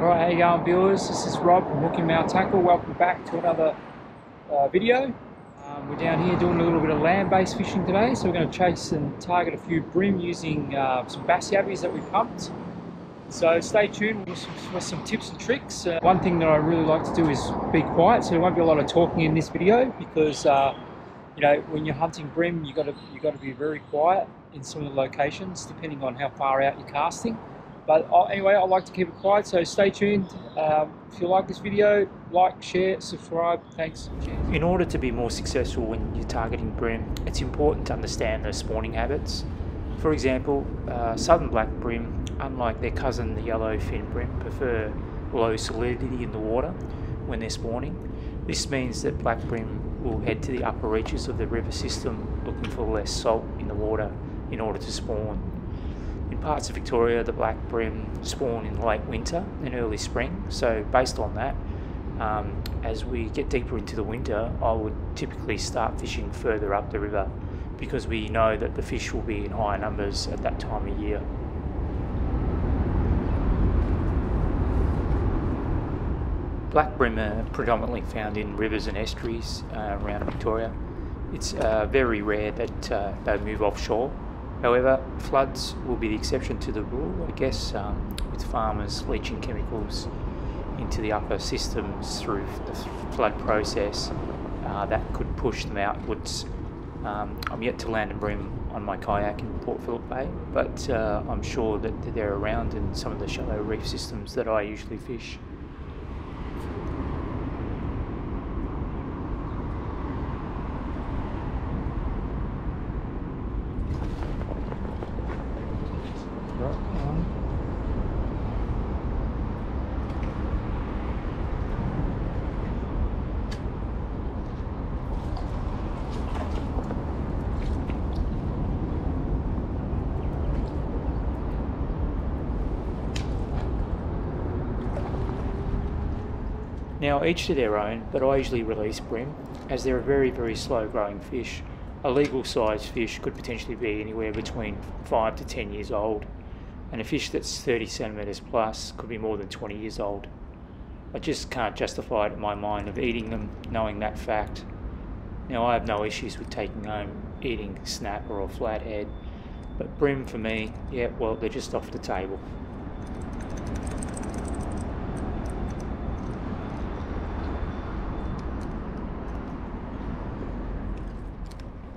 Alright, how you going, viewers? This is Rob from Hooking Mouth Tackle. Welcome back to another video. We're down here doing a little bit of land-based fishing today, so we're going to chase and target a few bream using some bass yabbies that we pumped. So stay tuned with some tips and tricks. One thing that I really like to do is be quiet, so there won't be a lot of talking in this video because you know, when you're hunting bream, you got to be very quiet in some of the locations, depending on how far out you're casting. But anyway, I like to keep it quiet, so stay tuned. If you like this video, like, share, subscribe. Thanks. Cheers. In order to be more successful when you're targeting bream, it's important to understand their spawning habits. For example, southern black bream, unlike their cousin the yellowfin bream, prefer low salinity in the water when they're spawning. This means that black bream will head to the upper reaches of the river system looking for less salt in the water in order to spawn. In parts of Victoria, the black bream spawn in late winter and early spring, so based on that, as we get deeper into the winter, I would typically start fishing further up the river because we know that the fish will be in higher numbers at that time of year. Black bream are predominantly found in rivers and estuaries around Victoria. It's very rare that they move offshore. However, floods will be the exception to the rule, I guess, with farmers leaching chemicals into the upper systems through the flood process. That could push them outwards. I'm yet to land a bream on my kayak in Port Phillip Bay, but I'm sure that they're around in some of the shallow reef systems that I usually fish. Now, each to their own, but I usually release bream as they're a very slow growing fish. A legal sized fish could potentially be anywhere between 5 to 10 years old, and a fish that's 30 centimetres plus could be more than 20 years old. I just can't justify it in my mind of eating them, knowing that fact. Now, I have no issues with taking home eating snapper or flathead, but bream for me, yeah, well, they're just off the table.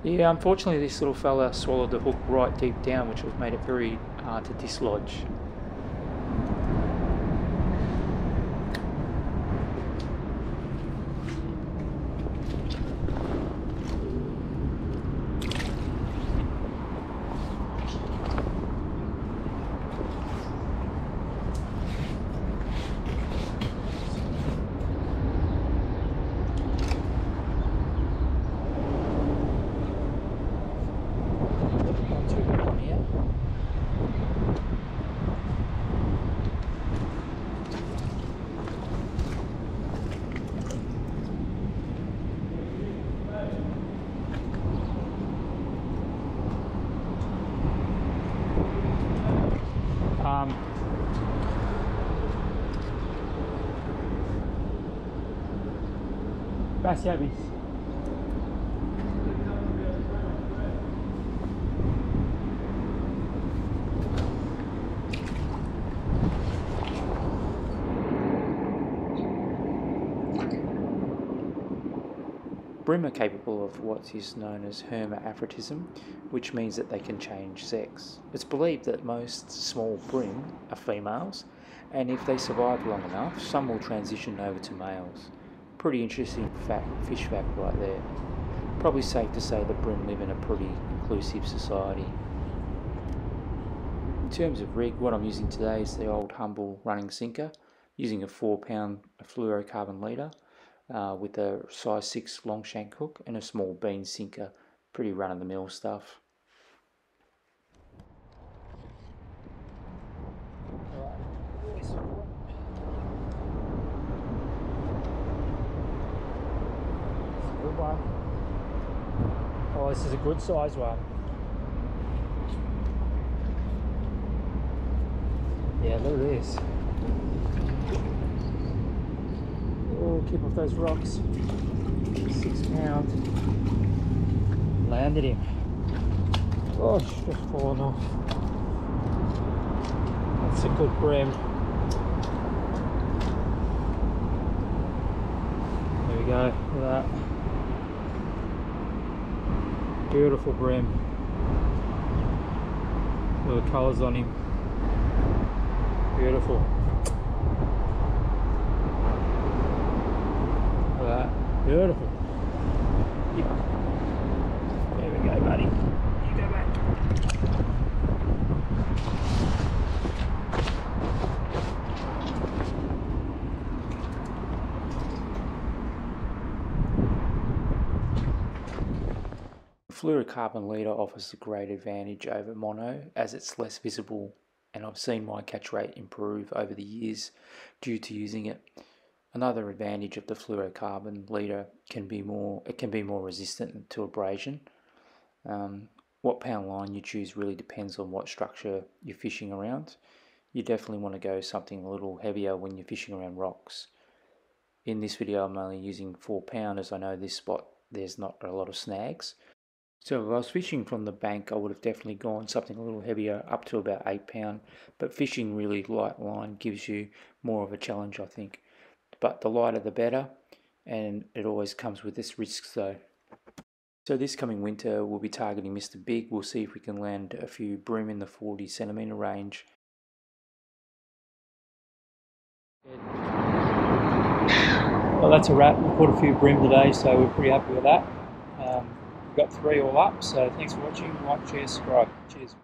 Yeah, unfortunately this little fella swallowed the hook right deep down, which made it very hard to dislodge. Bass yabbies. Bream are capable of what is known as hermaphroditism, which means that they can change sex. It's believed that most small bream are females, and if they survive long enough, some will transition over to males. Pretty interesting fish fact right there. Probably safe to say that bream live in a pretty inclusive society. In terms of rig, what I'm using today is the old humble running sinker, using a 4-pound fluorocarbon leader with a size 6 long shank hook and a small bean sinker. Pretty run-of-the-mill stuff. Good one. Oh, this is a good size one. Yeah, look at this. Oh, keep off those rocks. 6 pound. Landed him. Oh, just fallen off. That's a good bream. There we go, look at that. Beautiful bream. Look at the colours on him. Beautiful. Look at that. Beautiful. Yep. There we go, buddy. You go back. Fluorocarbon leader offers a great advantage over mono as it's less visible, and I've seen my catch rate improve over the years due to using it. Another advantage of the fluorocarbon leader can be more resistant to abrasion. What pound line you choose really depends on what structure you're fishing around. You definitely want to go something a little heavier when you're fishing around rocks. In this video I'm only using 4 pound as I know this spot there's not a lot of snags. So if I was fishing from the bank, I would have definitely gone something a little heavier, up to about 8 pound. But fishing really light line gives you more of a challenge, I think. But the lighter the better, and it always comes with its risks though. So this coming winter, we'll be targeting Mr. Big. We'll see if we can land a few bream in the 40 centimetre range. Well, that's a wrap. We caught a few bream today, so we're pretty happy with that. We've got 3 all up, so thanks for watching. Like, share, subscribe. Cheers.